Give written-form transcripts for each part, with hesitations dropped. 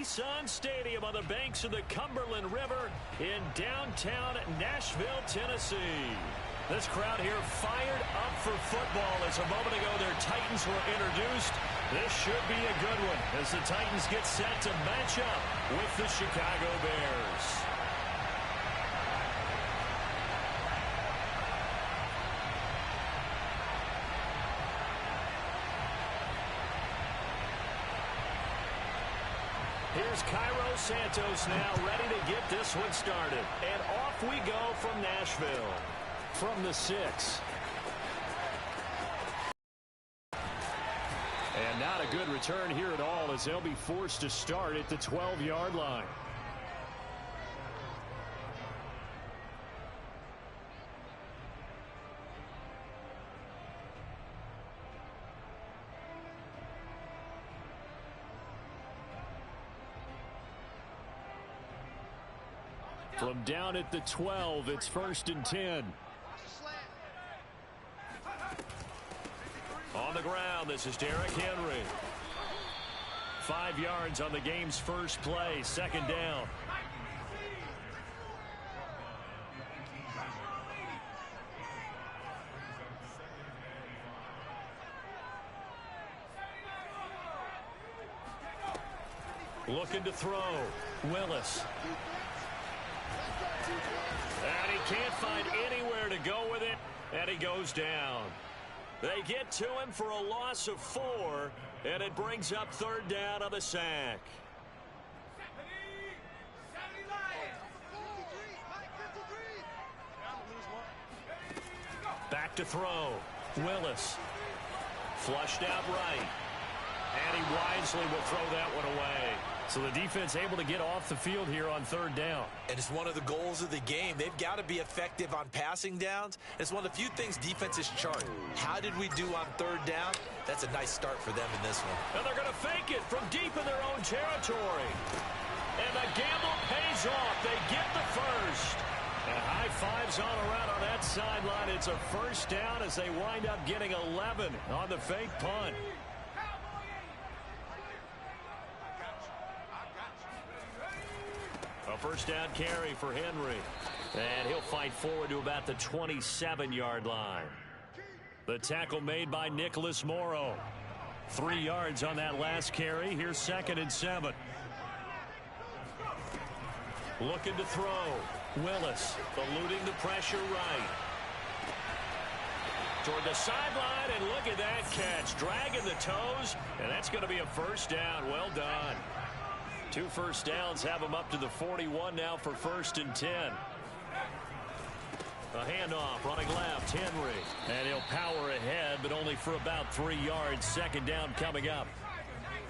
Nissan Stadium on the banks of the Cumberland River in downtown Nashville, Tennessee. This crowd here fired up for football as a moment ago their Titans were introduced. This should be a good one as the Titans get set to match up with the Chicago Bears. Here's Cairo Santos now ready to get this one started. And off we go from Nashville. From the 6. And not a good return here at all as they'll be forced to start at the 12-yard line. From down at the 12, it's 1st and 10. On the ground, this is Derrick Henry. 5 yards on the game's first play, 2nd down. Looking to throw. Willis. And he can't find anywhere to go with it, and he goes down. They get to him for a loss of 4, and it brings up 3rd down on the sack. Back to throw. Willis. Flushed out right. And he wisely will throw that one away. So the defense able to get off the field here on 3rd down. And it's one of the goals of the game. They've got to be effective on passing downs. It's one of the few things defenses chart. How did we do on 3rd down? That's a nice start for them in this one. And they're going to fake it from deep in their own territory. And the gamble pays off. They get the first. And high fives all around on that sideline. It's a 1st down as they wind up getting 11 on the fake punt. A 1st down carry for Henry. And he'll fight forward to about the 27-yard line. The tackle made by Nicholas Morrow. 3 yards on that last carry. Here's 2nd and 7. Looking to throw. Willis eluding the pressure right. Toward the sideline, and look at that catch. Dragging the toes, and that's going to be a 1st down. Well done. 2 first downs have him up to the 41 now for 1st and 10. A handoff, running left, Henry. And he'll power ahead, but only for about 3 yards. 2nd down coming up.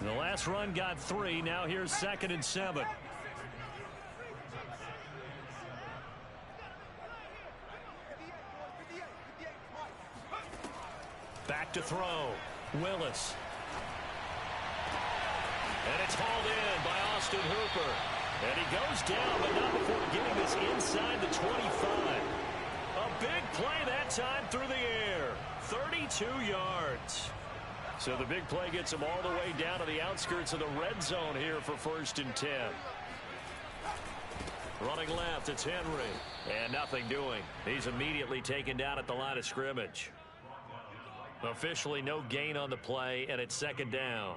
The last run got 3. Now here's 2nd and 7. Back to throw. Willis. And it's hauled in by Austin Hooper. And he goes down, but not before getting this inside the 25. A big play that time through the air. 32 yards. So the big play gets him all the way down to the outskirts of the red zone here for 1st and 10. Running left, it's Henry. And nothing doing. He's immediately taken down at the line of scrimmage. Officially no gain on the play, and it's 2nd down.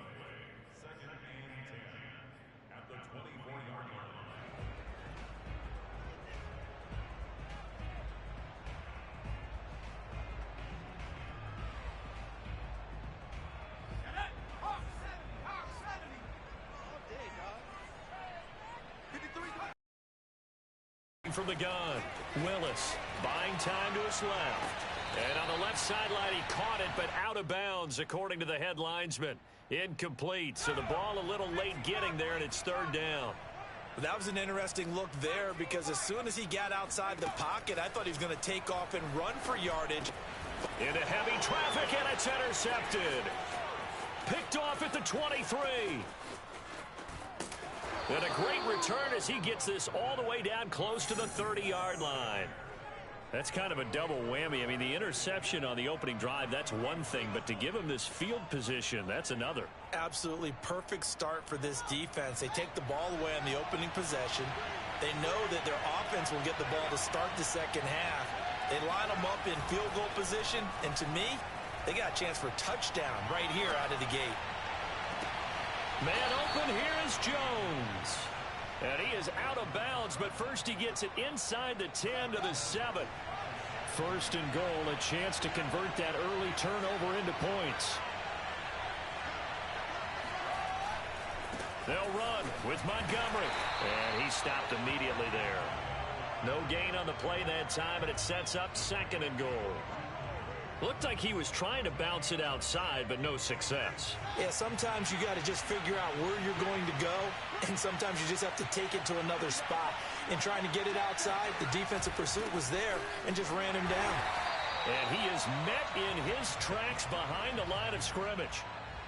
From the gun, Willis buying time to his left. And on the left sideline, he caught it, but out of bounds, according to the head linesman. Incomplete, so the ball a little late getting there, and it's 3rd down. That was an interesting look there because as soon as he got outside the pocket, I thought he was going to take off and run for yardage. Into heavy traffic, and it's intercepted. Picked off at the 23. And a great return as he gets this all the way down close to the 30-yard line. That's kind of a double whammy. I mean, the interception on the opening drive, that's one thing, but to give him this field position, that's another. Absolutely perfect start for this defense. They take the ball away on the opening possession. They know that their offense will get the ball to start the second half. They line them up in field goal position, and to me, they got a chance for a touchdown right here out of the gate. Man open, here is Jones. And he is out of bounds, but first he gets it inside the 10 to the 7. First and goal, a chance to convert that early turnover into points. They'll run with Montgomery. And he stopped immediately there. No gain on the play that time, and it sets up second and goal. Looked like he was trying to bounce it outside, but no success. Yeah, sometimes you got to just figure out where you're going to go, and sometimes you just have to take it to another spot. In trying to get it outside, the defensive pursuit was there and just ran him down. And he is met in his tracks behind the line of scrimmage.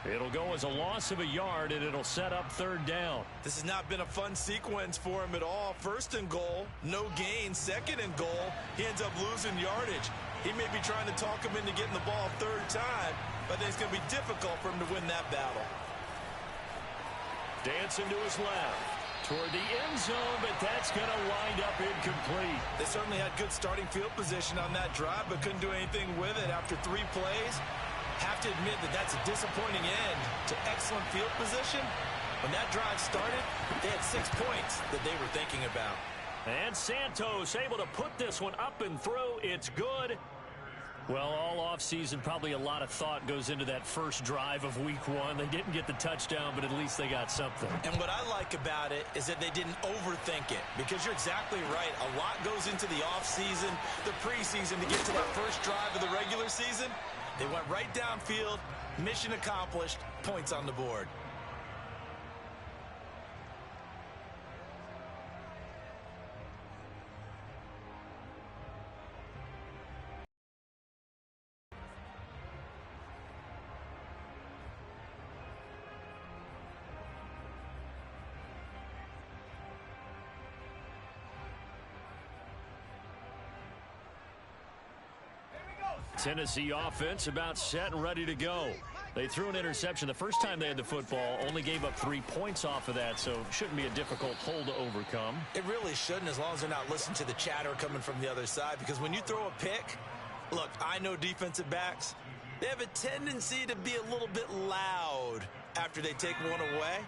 It'll go as a loss of a yard, and it'll set up third down. This has not been a fun sequence for him at all. First and goal, no gain. Second and goal, he ends up losing yardage. He may be trying to talk him into getting the ball third time, but I think it's going to be difficult for him to win that battle. Dancing to his left. Toward the end zone, but that's going to wind up incomplete. They certainly had good starting field position on that drive, but couldn't do anything with it after 3 plays. Have to admit that that's a disappointing end to excellent field position. When that drive started, they had 6 points that they were thinking about. And Santos able to put this one up and through. It's good. Well, all offseason, probably a lot of thought goes into that first drive of week 1. They didn't get the touchdown, but at least they got something. And what I like about it is that they didn't overthink it, because you're exactly right. A lot goes into the offseason, the preseason to get to that first drive of the regular season. They went right downfield, mission accomplished, points on the board. Tennessee offense about set and ready to go. They threw an interception the first time they had the football, only gave up 3 points off of that, so shouldn't be a difficult hole to overcome. It really shouldn't, as long as they're not listening to the chatter coming from the other side, because when you throw a pick, look, I know defensive backs, they have a tendency to be a little bit loud after they take one away,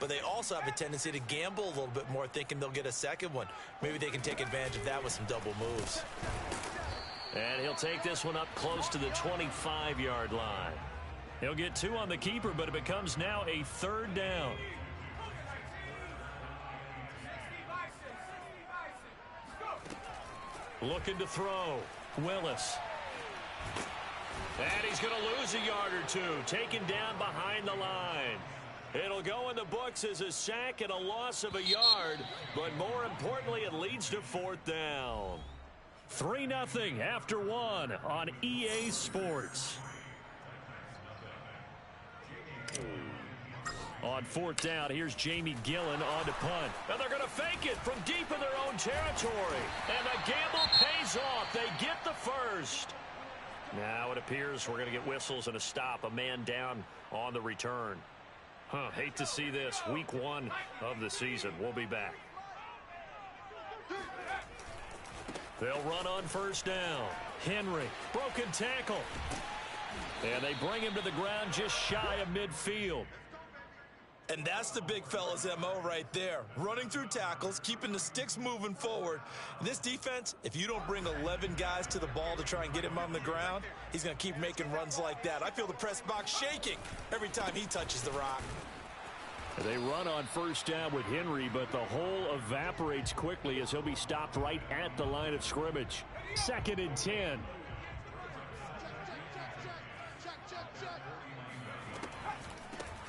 but they also have a tendency to gamble a little bit more, thinking they'll get a second one. Maybe they can take advantage of that with some double moves. And he'll take this one up close to the 25-yard line. He'll get 2 on the keeper, but it becomes now a third down. Looking to throw. Willis. And he's going to lose a yard or 2, taken down behind the line. It'll go in the books as a sack and a loss of a yard, but more importantly, it leads to fourth down. 3-0 after 1 on EA Sports. On fourth down, here's Jamie Gillen on to punt. And they're going to fake it from deep in their own territory. And the gamble pays off. They get the first. Now it appears we're going to get whistles and a stop. A man down on the return. Hate to see this. Week 1 of the season. We'll be back. They'll run on first down. Henry, broken tackle. And they bring him to the ground just shy of midfield. And that's the big fella's MO right there. Running through tackles, keeping the sticks moving forward. This defense, if you don't bring 11 guys to the ball to try and get him on the ground, he's going to keep making runs like that. I feel the press box shaking every time he touches the rock. They run on first down with Henry, but the hole evaporates quickly as he'll be stopped right at the line of scrimmage. 2nd and 10.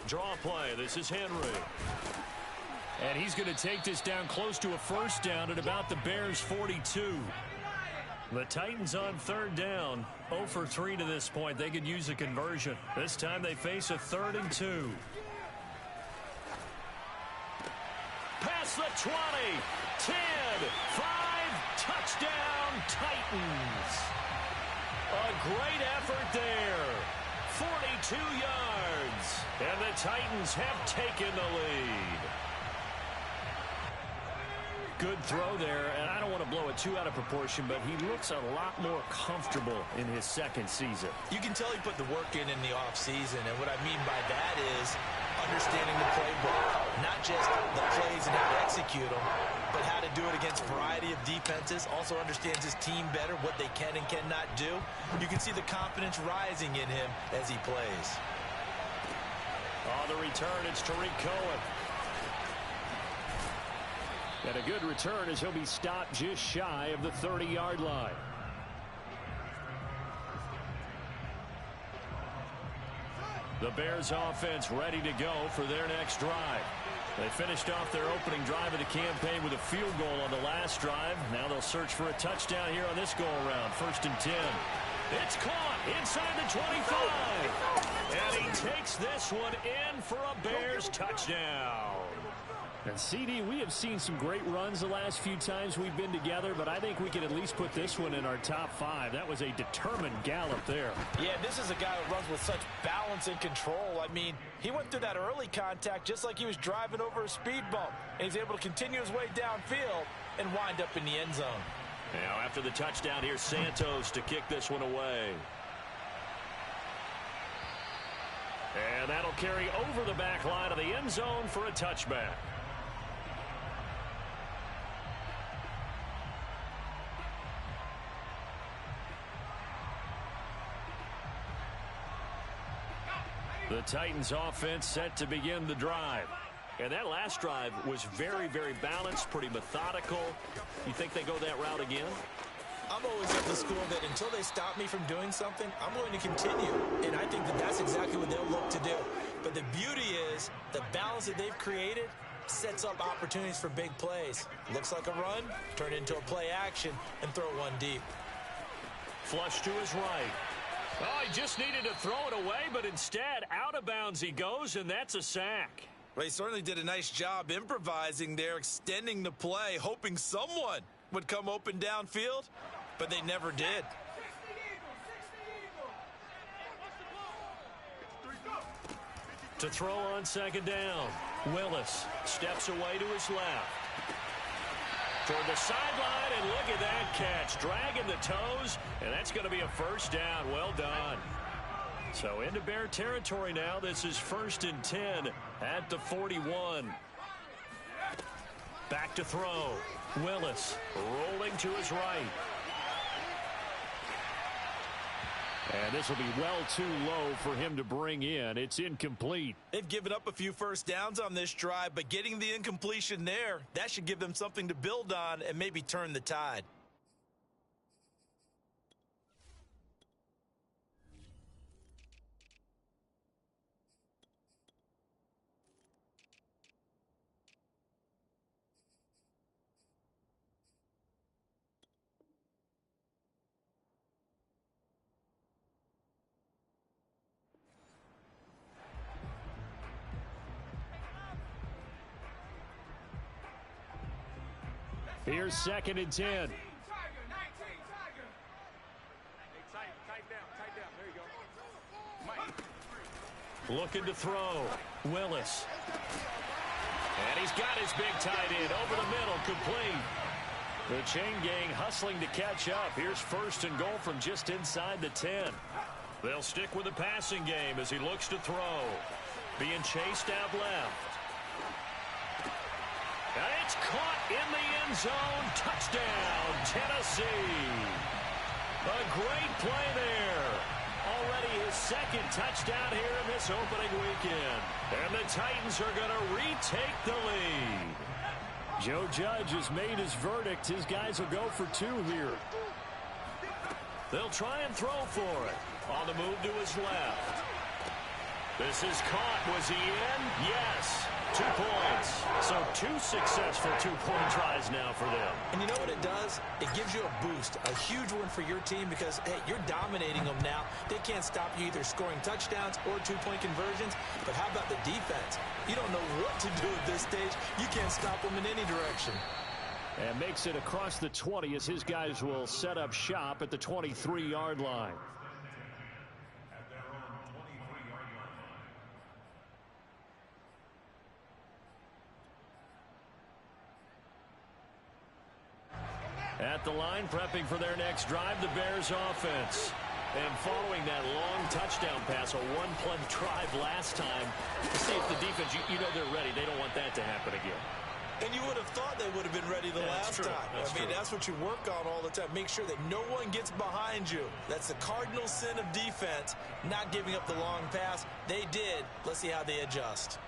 Draw play. This is Henry. And he's going to take this down close to a first down at about the Bears' 42. The Titans on third down. 0 for 3 to this point. They could use a conversion. This time they face a 3rd and 2. Past the 20, 10, 5, touchdown Titans. A great effort there. 42 yards. And the Titans have taken the lead. Good throw there, and I don't want to blow it too out of proportion, but he looks a lot more comfortable in his second season. You can tell he put the work in the offseason, and what I mean by that is understanding the playbook, not just the plays and how to execute them, but how to do it against a variety of defenses, also understands his team better, what they can and cannot do. You can see the confidence rising in him as he plays. On the return, it's Tariq Cohen. And a good return as he'll be stopped just shy of the 30-yard line. The Bears offense ready to go for their next drive. They finished off their opening drive of the campaign with a field goal on the last drive. Now they'll search for a touchdown here on this go-around. 1st and 10. It's caught inside the 25. And he takes this one in for a Bears touchdown. And CD, we have seen some great runs the last few times we've been together, but I think we can at least put this one in our top 5. That was a determined gallop there. Yeah, this is a guy who runs with such balance and control. I mean, he went through that early contact just like he was driving over a speed bump. And he's able to continue his way downfield and wind up in the end zone. Now after the touchdown, here's Santos to kick this one away. And that'll carry over the back line of the end zone for a touchback. The Titans offense set to begin the drive. And that last drive was very, very balanced, pretty methodical. You think they go that route again? I'm always of the school that until they stop me from doing something, I'm going to continue. And I think that that's exactly what they'll look to do. But the beauty is the balance that they've created sets up opportunities for big plays. Looks like a run, turn it into a play action, and throw one deep. Flush to his right. Oh, he just needed to throw it away, but instead, out of bounds he goes, and that's a sack. Well, he certainly did a nice job improvising there, extending the play, hoping someone would come open downfield, but they never did. To throw on 2nd down, Willis steps away to his left. Toward the sideline, and look at that catch. Dragging the toes, and that's going to be a 1st down. Well done. So into Bear territory now. This is 1st and 10 at the 41. Back to throw. Willis rolling to his right. And this will be well too low for him to bring in. It's incomplete. They've given up a few 1st downs on this drive, but getting the incompletion there, that should give them something to build on and maybe turn the tide. Here's 2nd and 10. Looking to throw. Willis. And he's got his big tight end over the middle, complete. The chain gang hustling to catch up. Here's 1st and goal from just inside the 10. They'll stick with the passing game as he looks to throw. Being chased out left. And it's caught in the end zone. Touchdown, Tennessee. A great play there. Already his 2nd touchdown here in this opening weekend. And the Titans are going to retake the lead. Joe Judge has made his verdict. His guys will go for 2 here. They'll try and throw for it. On the move to his left. This is caught. Was he in? Yes. 2 points. So 2 successful 2-point tries now for them. And you know what it does? It gives you a boost, a huge one for your team because, hey, you're dominating them now. They can't stop you either scoring touchdowns or 2-point conversions. But how about the defense? You don't know what to do at this stage. You can't stop them in any direction. And makes it across the 20 as his guys will set up shop at the 23-yard line. At the line, prepping for their next drive, the Bears offense. And following that long touchdown pass, a one-play drive last time, see if the defense, you know they're ready. They don't want that to happen again. And you would have thought they would have been ready the last time. I mean, that's what you work on all the time. Make sure that no one gets behind you. That's the cardinal sin of defense, not giving up the long pass. They did. Let's see how they adjust.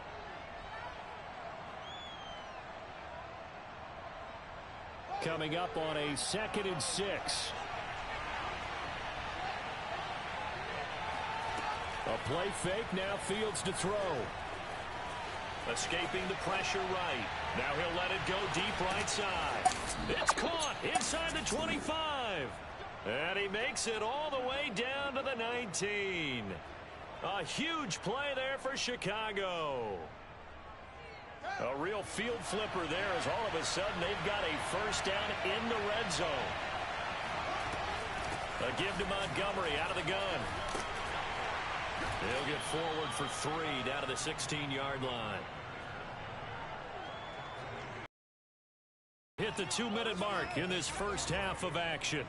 Coming up on a 2nd and 6. A play fake, now Fields to throw. Escaping the pressure right. Now he'll let it go deep right side. It's caught inside the 25. And he makes it all the way down to the 19. A huge play there for Chicago. A real field flipper there as all of a sudden they've got a first down in the red zone. A give to Montgomery out of the gun. He'll get forward for 3 down to the 16-yard line. Hit the 2-minute mark in this first half of action.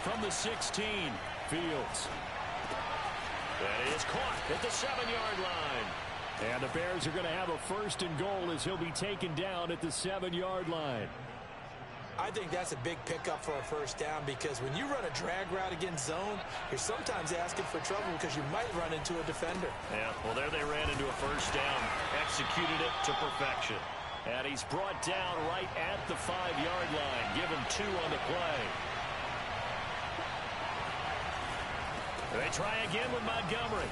From the 16, Fields. That is caught at the 7-yard line. And the Bears are going to have a 1st and goal as he'll be taken down at the 7-yard line. I think that's a big pickup for a first down because when you run a drag route against zone, you're sometimes asking for trouble because you might run into a defender. Yeah, well, there they ran into a first down, executed it to perfection. And he's brought down right at the 5-yard line. Give him 2 on the play. They try again with Montgomery.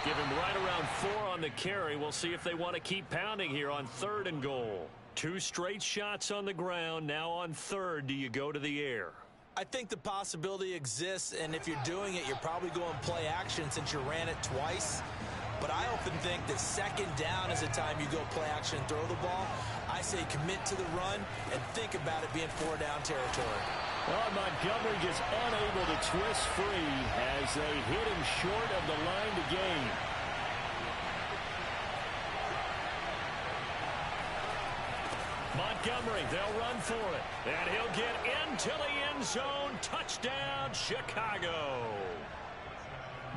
Give him right around 4 on the carry. We'll see if they want to keep pounding here on 3rd and goal. 2 straight shots on the ground. Now on 3rd, do you go to the air? I think the possibility exists, and if you're doing it, you're probably going play action since you ran it twice. But I often think that 2nd down is the time you go play action and throw the ball. I say commit to the run and think about it being 4-down territory. Well, Montgomery just unable to twist free as they hit him short of the line to gain. Montgomery, they'll run for it. And he'll get into the end zone. Touchdown, Chicago.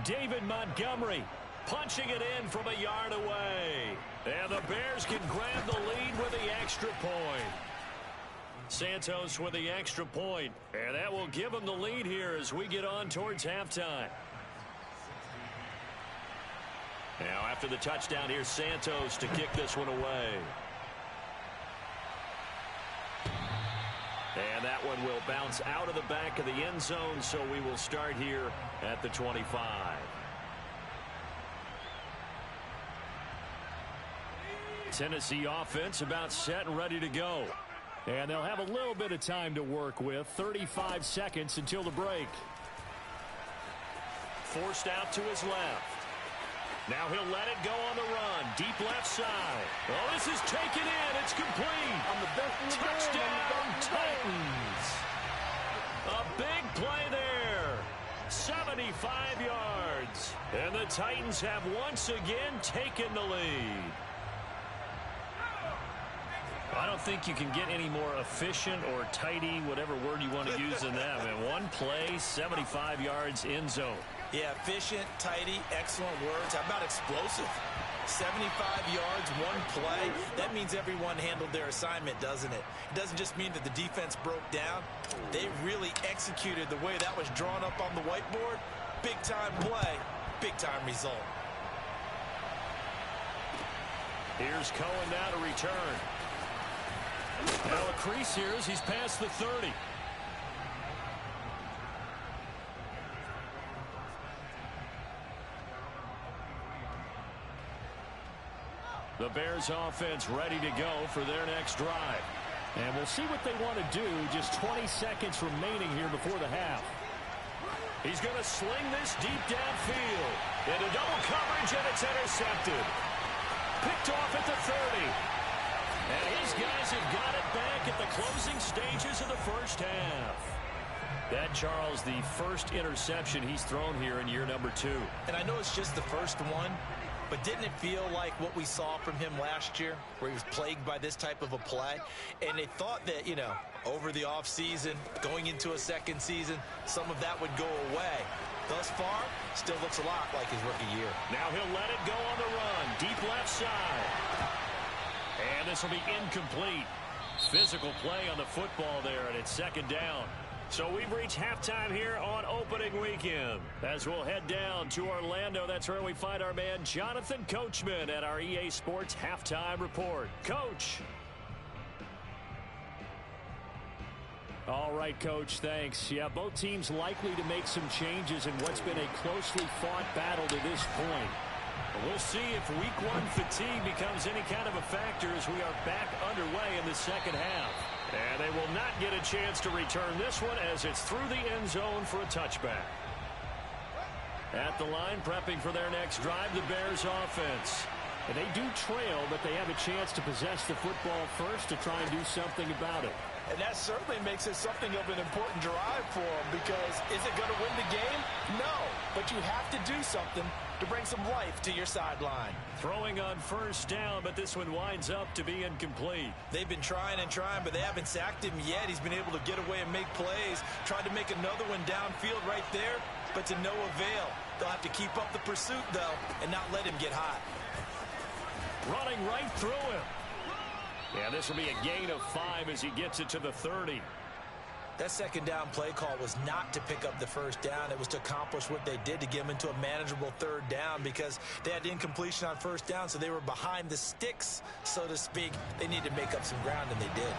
David Montgomery punching it in from a yard away. And the Bears can grab the lead with the extra point. Santos with the extra point. And that will give them the lead here as we get on towards halftime. Now after the touchdown, here's Santos to kick this one away. And that one will bounce out of the back of the end zone, so we will start here at the 25. Tennessee offense about set and ready to go. And they'll have a little bit of time to work with. 35 seconds until the break. Forced out to his left. Now he'll let it go on the run. Deep left side. Oh, this is taken in. It's complete. Touchdown, Titans. A big play there. 75 yards. And the Titans have once again taken the lead. I don't think you can get any more efficient or tidy, whatever word you want to use in that. Man, one play, 75 yards in zone. Yeah, efficient, tidy, excellent words. How about explosive? 75 yards, one play. That means everyone handled their assignment, doesn't it? It doesn't just mean that the defense broke down. They really executed the way that was drawn up on the whiteboard. Big-time play, big-time result. Here's Cohen now to return. Now a crease here as he's past the 30. The Bears offense ready to go for their next drive. And we'll see what they want to do. Just 20 seconds remaining here before the half. He's going to sling this deep downfield. Into double coverage, and it's intercepted. Picked off at the 30. And his guys have got it back at the closing stages of the first half. That, Charles, the first interception he's thrown here in year number 2. And I know it's just the first one, but didn't it feel like what we saw from him last year, where he was plagued by this type of a play? And they thought that, you know, over the offseason, going into a second season, some of that would go away. Thus far, still looks a lot like his rookie year. Now he'll let it go on the run. Deep left side. And this will be incomplete. Physical play on the football there, and it's second down. So we've reached halftime here on opening weekend. As we'll head down to Orlando, that's where we find our man Jonathan Coachman at our EA Sports Halftime Report. Coach. All right, Coach, thanks. Yeah, both teams likely to make some changes in what's been a closely fought battle to this point. But we'll see if week 1 fatigue becomes any kind of a factor as we are back underway in the second half. And they will not get a chance to return this one as it's through the end zone for a touchback. At the line, prepping for their next drive, the Bears offense. And they do trail, but they have a chance to possess the football first to try and do something about it. And that certainly makes it something of an important drive for them, because is it going to win the game? No, but you have to do something to bring some life to your sideline. Throwing on first down, but this one winds up to be incomplete. They've been trying and trying, but they haven't sacked him yet. He's been able to get away and make plays. Tried to make another one downfield right there, but to no avail. They'll have to keep up the pursuit, though, and not let him get hot. Running right through him. Yeah, this will be a gain of 5 as he gets it to the 30. That second down play call was not to pick up the first down. It was to accomplish what they did to get them into a manageable third down, because they had incompletion on first down, so they were behind the sticks, so to speak. They needed to make up some ground, and they did.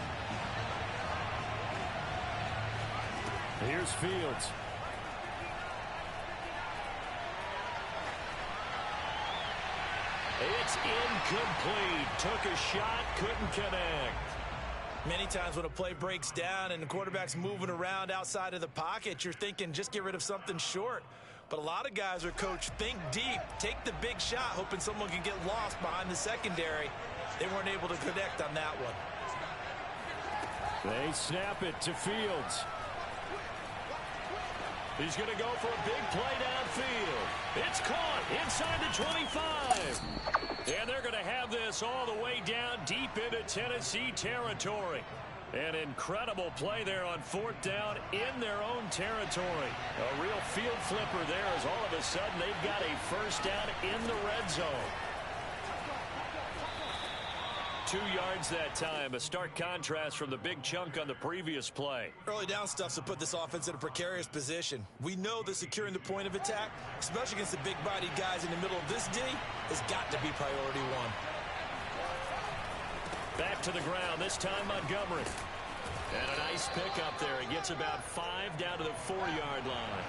Here's Fields. It's incomplete. Took a shot, couldn't connect. Many times when a play breaks down and the quarterback's moving around outside of the pocket, you're thinking just get rid of something short. But a lot of guys are coached, think deep, take the big shot, hoping someone can get lost behind the secondary. They weren't able to connect on that one. They snap it to Fields. He's going to go for a big play downfield. It's caught inside the 25. And they're going to have this all the way down deep into Tennessee territory. An incredible play there on fourth down in their own territory. A real field flipper there as all of a sudden they've got a first down in the red zone. 2 yards that time, a stark contrast from the big chunk on the previous play. Early down stuff to put this offense in a precarious position. We know that securing the point of attack, especially against the big-bodied guys in the middle of this D, has got to be priority 1. Back to the ground, this time Montgomery. And a nice pickup there. He gets about 5 down to the 4-yard line.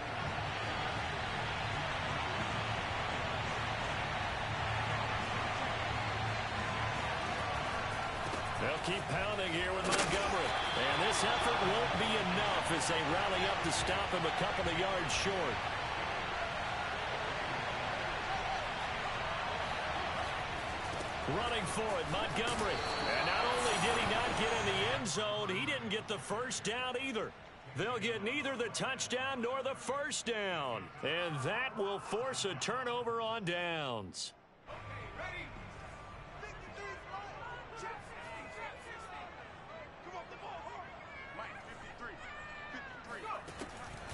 They'll keep pounding here with Montgomery. And this effort won't be enough as they rally up to stop him a couple of yards short. Running for it, Montgomery. And not only did he not get in the end zone, he didn't get the first down either. They'll get neither the touchdown nor the first down. And that will force a turnover on downs.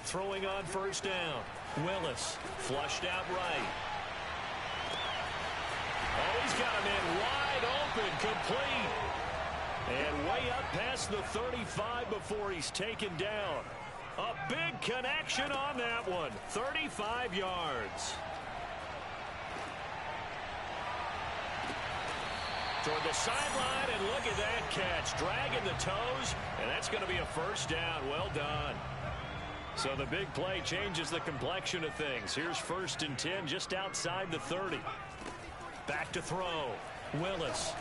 Throwing on first down. Willis flushed out right. Oh, he's got him in wide open, complete. And way up past the 35 before he's taken down. A big connection on that one. 35 yards. Toward the sideline, and look at that catch. Dragging the toes, and that's going to be a first down. Well done. So the big play changes the complexion of things. Here's 1st and 10 just outside the 30. Back to throw. Willis.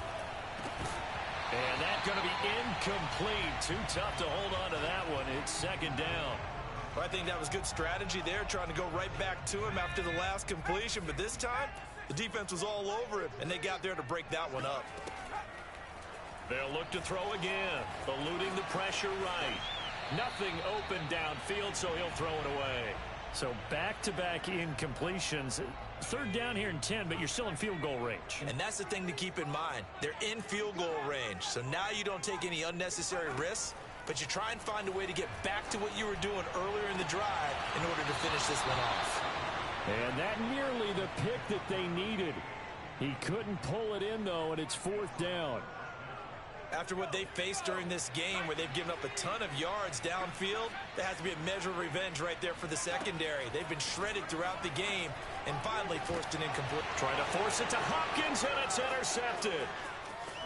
And that's going to be incomplete. Too tough to hold on to that one. It's second down. Well, I think that was good strategy there, trying to go right back to him after the last completion. But this time, the defense was all over him, and they got there to break that one up. They'll look to throw again, eluding the pressure right. Nothing open downfield, so he'll throw it away. So back-to-back incompletions. Third down here and 10, but you're still in field goal range. And that's the thing to keep in mind. They're in field goal range, so now you don't take any unnecessary risks, but you try and find a way to get back to what you were doing earlier in the drive in order to finish this one off. And that nearly the pick that they needed. He couldn't pull it in, though, and it's fourth down. After what they faced during this game where they've given up a ton of yards downfield, there has to be a measure of revenge right there for the secondary. They've been shredded throughout the game and finally forced an incomplete. Trying to force it to Hopkins, and it's intercepted.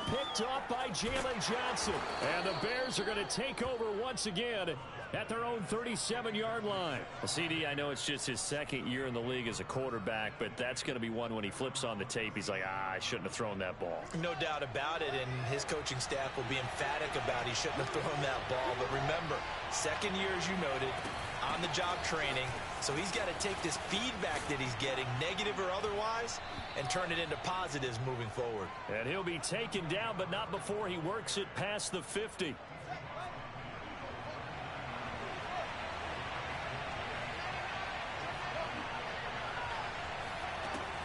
Picked up by Jalen Johnson. And the Bears are going to take over once again at their own 37-yard line. Well, CD, I know it's just his second year in the league as a quarterback, but that's going to be one when he flips on the tape. He's like, I shouldn't have thrown that ball. No doubt about it, and his coaching staff will be emphatic about he shouldn't have thrown that ball. But remember, second year, as you noted, on-the-job training. So he's got to take this feedback that he's getting, negative or otherwise, and turn it into positives moving forward. And he'll be taken down, but not before he works it past the 50.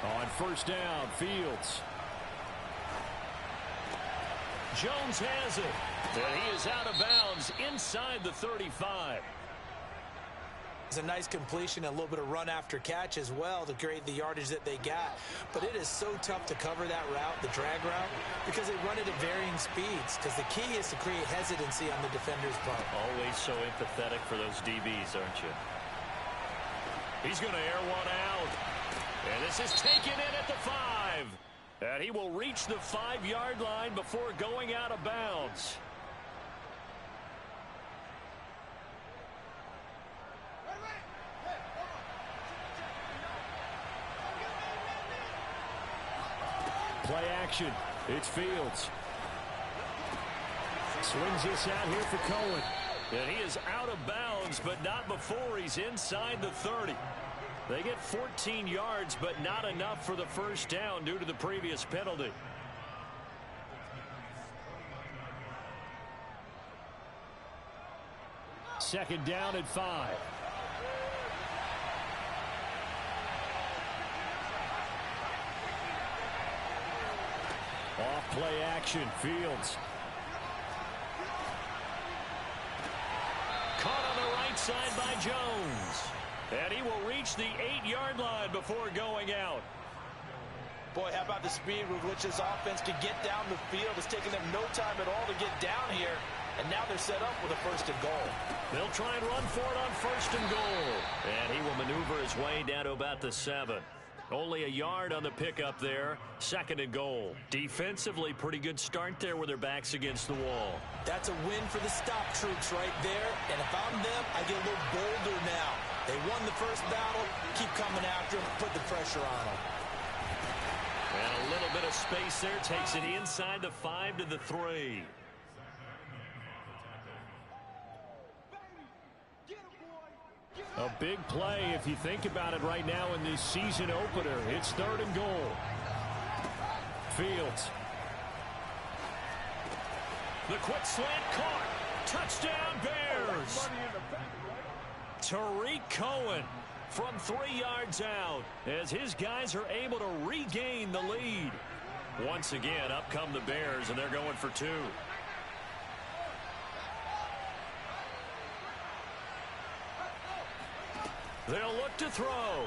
On first down, Fields. Jones has it. And he is out of bounds inside the 35. It's a nice completion, a little bit of run after catch as well to create the yardage that they got. But it is so tough to cover that route, the drag route, because they run it at varying speeds. Because the key is to create hesitancy on the defender's part. Always so empathetic for those DBs, aren't you? He's going to air one out. And this is taken in at the 5. And he will reach the 5-yard line before going out of bounds. Play action. It's Fields. Swings this out here for Cohen. And he is out of bounds, but not before he's inside the 30. They get 14 yards, but not enough for the first down due to the previous penalty. Second down at 5. Off play action, Fields. Caught on the right side by Jones. And he will reach the 8-yard line before going out. Boy, how about the speed with which this offense can get down the field? It's taking them no time at all to get down here. And now they're set up with a first and goal. They'll try and run for it on first and goal. And he will maneuver his way down to about the 7. Only a yard on the pickup there. Second and goal. Defensively, pretty good start there with their backs against the wall. That's a win for the stop troops right there. And if I'm them, I get a little bolder now. They won the first battle. Keep coming after them. Put the pressure on them. And a little bit of space there. Takes it inside the 5 to the 3. A big play if you think about it right now in this season opener. It's third and goal. Fields. The quick slant caught. Touchdown Bears. Tariq Cohen from 3 yards out as his guys are able to regain the lead. Once again, up come the Bears, and they're going for 2. They'll look to throw.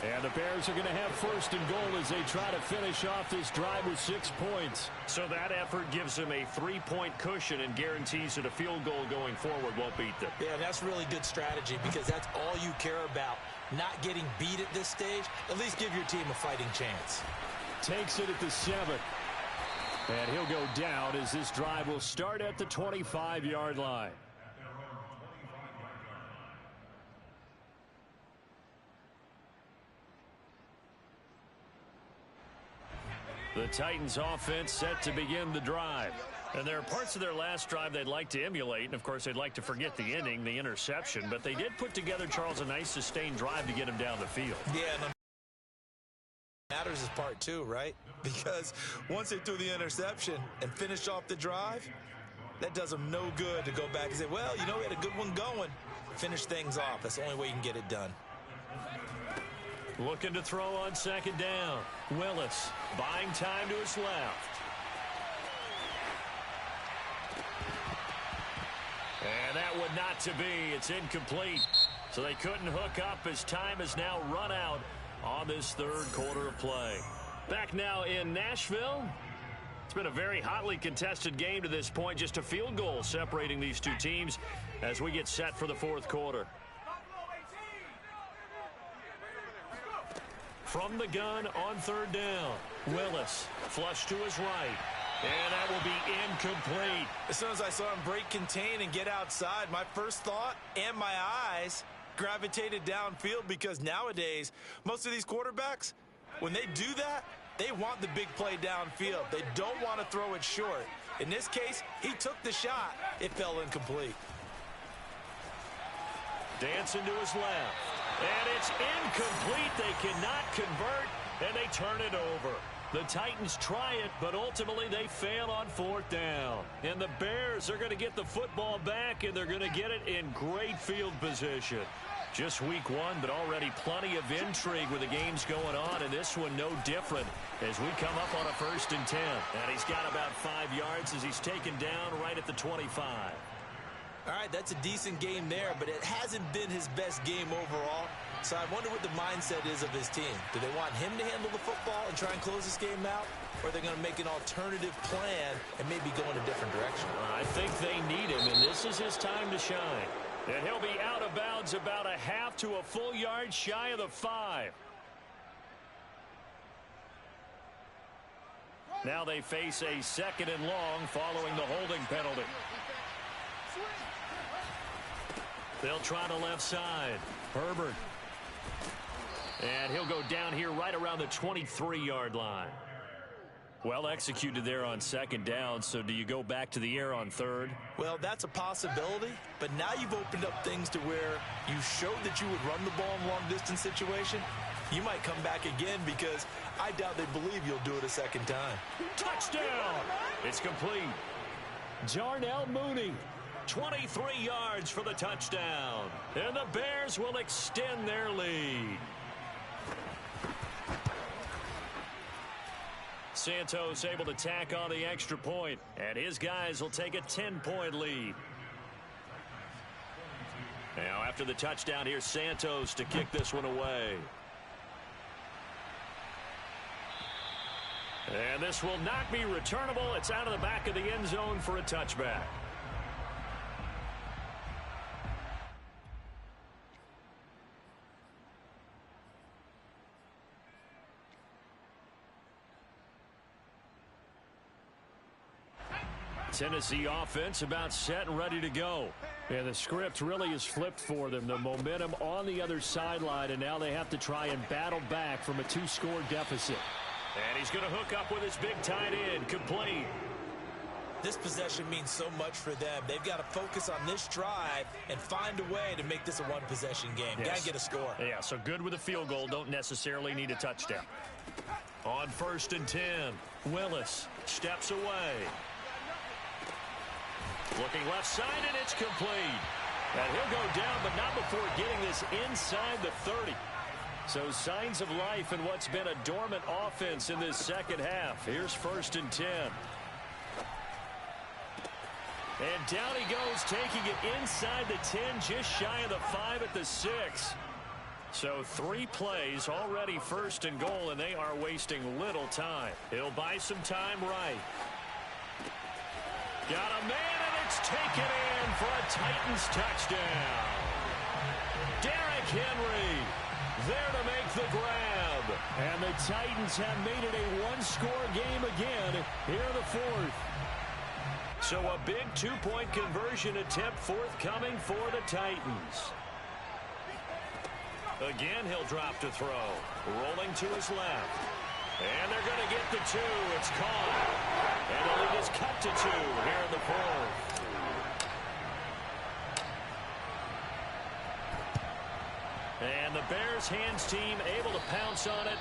And the Bears are going to have first and goal as they try to finish off this drive with 6 points. So that effort gives them a 3-point cushion and guarantees that a field goal going forward won't beat them. Yeah, that's really good strategy because that's all you care about. Not getting beat at this stage. At least give your team a fighting chance. Takes it at the 7. And he'll go down as this drive will start at the 25-yard line. The Titans offense set to begin the drive. And there are parts of their last drive they'd like to emulate, and of course they'd like to forget the inning, the interception, but they did put together, Charles, a nice sustained drive to get him down the field. Yeah, and matters is part two, right? Because once they threw the interception and finished off the drive, that does them no good to go back and say, well, you know, we had a good one going. Finish things off. That's the only way you can get it done. Looking to throw on second down. Willis buying time to his left. And that would not to be. It's incomplete. So they couldn't hook up as time has now run out on this third quarter of play. Back now in Nashville. It's been a very hotly contested game to this point. Just a field goal separating these two teams as we get set for the fourth quarter. From the gun on third down. Willis flush to his right. And that will be incomplete. As soon as I saw him break contain and get outside, my first thought and my eyes gravitated downfield, because nowadays, most of these quarterbacks, when they do that, they want the big play downfield. They don't want to throw it short. In this case, he took the shot. It fell incomplete. Dancing to his left. And it's incomplete. They cannot convert, and they turn it over. The Titans try it, but ultimately they fail on fourth down. And the Bears are going to get the football back, and they're going to get it in great field position. Just week one, but already plenty of intrigue with the games going on, and this one no different as we come up on a 1st and 10. And he's got about 5 yards as he's taken down right at the 25. All right, that's a decent game there, but it hasn't been his best game overall. So I wonder what the mindset is of his team. Do they want him to handle the football and try and close this game out? Or are they going to make an alternative plan and maybe go in a different direction? I think they need him, and this is his time to shine. And he'll be out of bounds about a half to a full yard shy of the 5. Now they face a 2nd and long following the holding penalty. They'll try the left side. Herbert. And he'll go down here right around the 23-yard line. Well executed there on 2nd down, so do you go back to the air on 3rd? Well, that's a possibility, but now you've opened up things to where you showed that you would run the ball in long-distance situation. You might come back again, because I doubt they believe you'll do it a 2nd time. Touchdown! It's complete. Darnell Mooney, 23 yards for the touchdown. And the Bears will extend their lead. Santos able to tack on the extra point, and his guys will take a 10-point lead. Now after the touchdown, here's Santos to kick this one away. And this will not be returnable. It's out of the back of the end zone for a touchback. Tennessee offense about set and ready to go. And the script really is flipped for them. The momentum on the other sideline, and now they have to try and battle back from a 2-score deficit. And he's going to hook up with his big tight end. Complete. This possession means so much for them. They've got to focus on this drive and find a way to make this a one-possession game. Yes. Got to get a score. Yeah, so good with a field goal. Don't necessarily need a touchdown. On 1st and 10, Willis steps away. Looking left side, and it's complete. And he'll go down, but not before getting this inside the 30. So signs of life in what's been a dormant offense in this second half. Here's 1st and 10. And down he goes, taking it inside the 10, just shy of the 5 at the 6. So 3 plays, already 1st and goal, and they are wasting little time. He'll buy some time right. Got a man, and it's taken in for a Titans touchdown. Derrick Henry there to make the grab. And the Titans have made it a 1-score game again here in the 4th. So a big 2-point conversion attempt forthcoming for the Titans. Again, he'll drop to throw. Rolling to his left. And they're going to get the 2. It's caught. And the lead is cut to 2 here in the fourth. And the Bears hands team able to pounce on it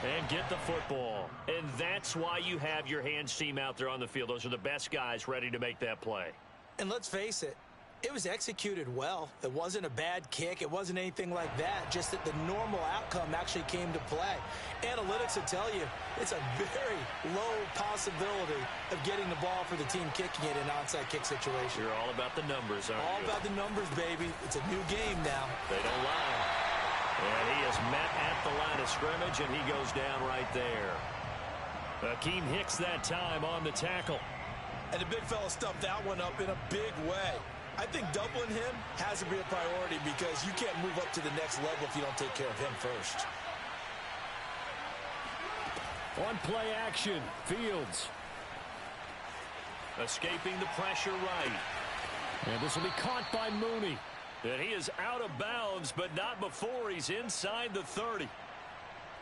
and get the football. And that's why you have your hands team out there on the field. Those are the best guys ready to make that play. And let's face it, it was executed well. It wasn't a bad kick. It wasn't anything like that. Just that the normal outcome actually came to play. Analytics will tell you it's a very low possibility of getting the ball for the team kicking it in an onside kick situation. You're all about the numbers, aren't you? All about the numbers, baby. It's a new game now. They don't lie. And he is met at the line of scrimmage, and he goes down right there. Akeem Hicks that time on the tackle. And the big fella stuffed that one up in a big way. I think doubling him has to be a priority because you can't move up to the next level if you don't take care of him first. On play action, Fields. Escaping the pressure right. And this will be caught by Mooney. And he is out of bounds, but not before he's inside the 30.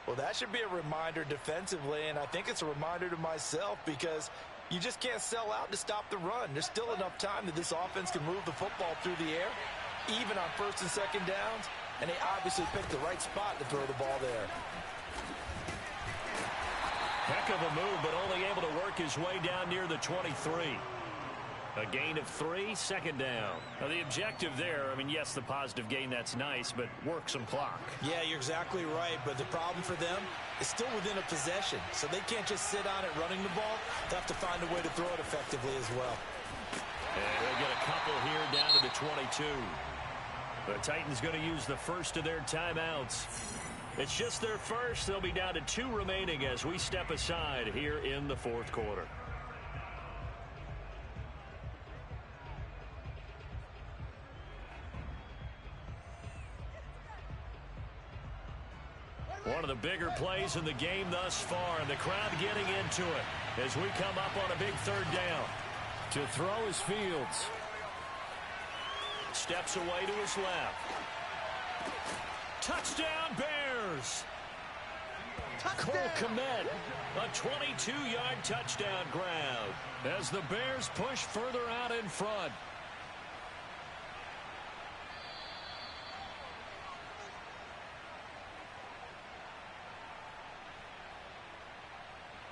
Well, that should be a reminder defensively, and I think it's a reminder to myself because you just can't sell out to stop the run. There's still enough time that this offense can move the football through the air, even on first and second downs, and they obviously picked the right spot to throw the ball there. Heck of a move, but only able to work his way down near the 23. A gain of 3, second down. Now the objective there, I mean, yes, the positive gain, that's nice, but work some clock. Yeah, you're exactly right, but the problem for them is still within a possession, so they can't just sit on it running the ball. They have to find a way to throw it effectively as well. And they'll get a couple here down to the 22. The Titans going to use the first of their timeouts. It's just their first. They'll be down to 2 remaining as we step aside here in the fourth quarter. One of the bigger plays in the game thus far, and the crowd getting into it as we come up on a big third down. To throw is Fields. Steps away to his left. Touchdown, Bears! Cole Kmet, a 22-yard touchdown grab as the Bears push further out in front.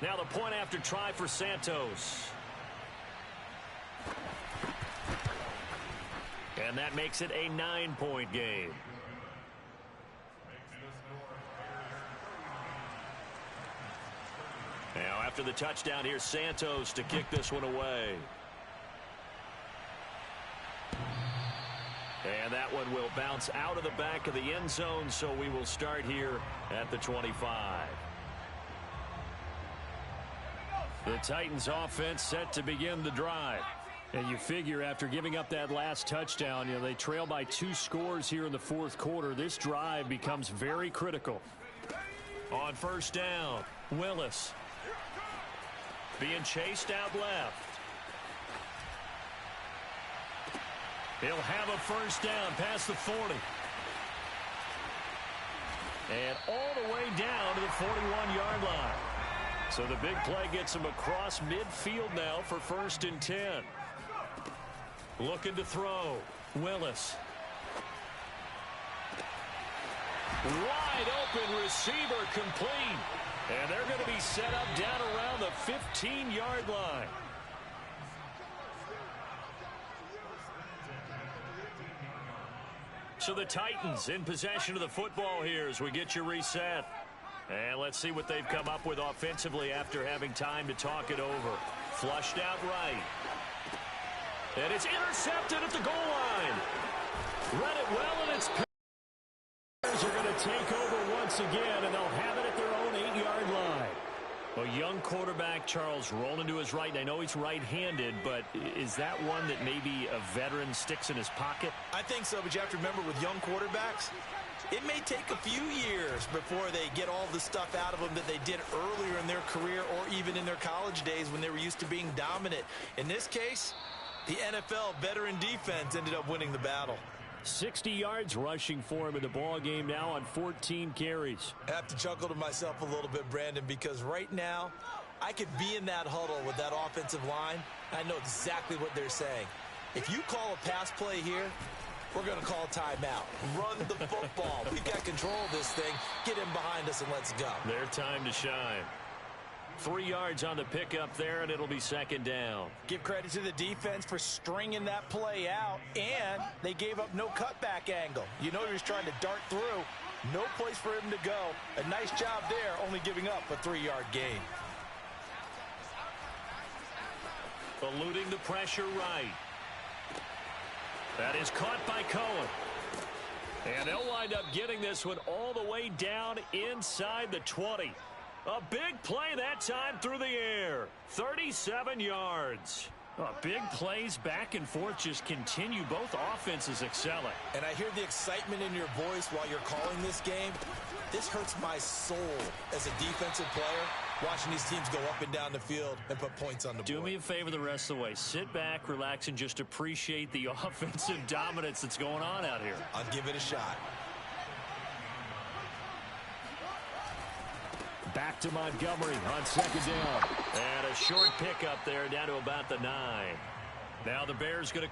Now the point after try for Santos. And that makes it a 9-point game. Now after the touchdown, here's Santos to kick this one away. And that one will bounce out of the back of the end zone, so we will start here at the 25. The Titans offense set to begin the drive. And you figure after giving up that last touchdown, you know, they trail by 2 scores here in the fourth quarter. This drive becomes very critical. On first down, Willis. Being chased out left. He'll have a first down past the 40. And all the way down to the 41-yard line. So the big play gets him across midfield now for 1st and 10. Looking to throw. Willis. Wide open receiver complete. And they're going to be set up down around the 15-yard line. So the Titans in possession of the football here as we get you reset. And let's see what they've come up with offensively after having time to talk it over. Flushed out right. And it's intercepted at the goal line. Read it well, and it's Bears are going to take over once again, and they'll have it at their own 8-yard line. A young quarterback, Charles, rolling to his right. And I know he's right-handed, but is that one that maybe a veteran sticks in his pocket? I think so, but you have to remember with young quarterbacks, it may take a few years before they get all the stuff out of them that they did earlier in their career or even in their college days when they were used to being dominant. In this case, the NFL veteran defense ended up winning the battle. 60 yards rushing for him in the ball game now on 14 carries. I have to chuckle to myself a little bit, Brandon, because right now I could be in that huddle with that offensive line. I know exactly what they're saying. If you call a pass play here, we're going to call a timeout. Run the football. We've got control of this thing. Get in behind us and let's go. Their time to shine. 3 yards on the pickup there, and it'll be second down. Give credit to the defense for stringing that play out, and they gave up no cutback angle. You know he was trying to dart through. No place for him to go. A nice job there, only giving up a 3-yard gain. Eluding the pressure right. That is caught by Cohen. And they'll wind up getting this one all the way down inside the 20. A big play that time through the air. 37 yards. Big plays back and forth just continue. Both offenses excelling. And I hear the excitement in your voice while you're calling this game. This hurts my soul as a defensive player, watching these teams go up and down the field and put points on the board. Do me a favor the rest of the way. Sit back, relax, and just appreciate the offensive dominance that's going on out here. I'll give it a shot. Back to Montgomery on second down. And a short pickup there down to about the 9. Now the Bears going to